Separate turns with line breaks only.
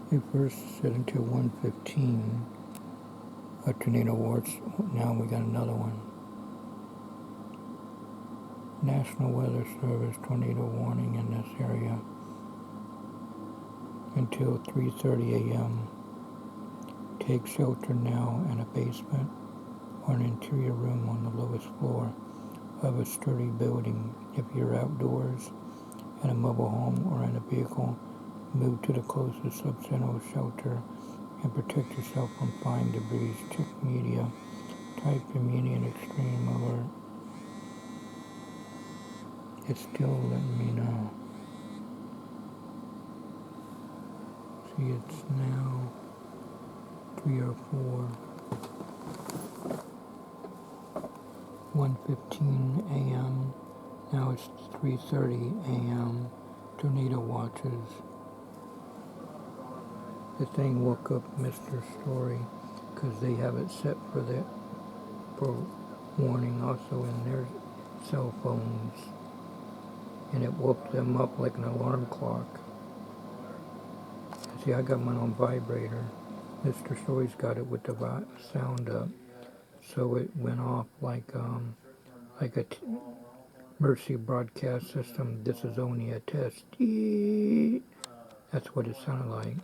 It first said until 1:15 a tornado watch. Now we got another one. National Weather Service tornado warning in this area until 3:30 a.m. Take shelter now in a basement or an interior room on the lowest floor of a sturdy building. If you're outdoors in a mobile home or in a vehicle, move to the closest subzero shelter and protect yourself from flying debris. Check media. Type immediate extreme alert. It's still letting me know. See, it's now 3:04, 1:15 a.m. Now it's 3:30 a.m. Tornado watches. The thing woke up Mr. Story because they have it set for warning also in their cell phones, and it woke them up like an alarm clock. See, I got mine on vibrator. Mr. Story's got it with the sound up, so it went off like a Mercy broadcast system. This is only a test. That's what it sounded like.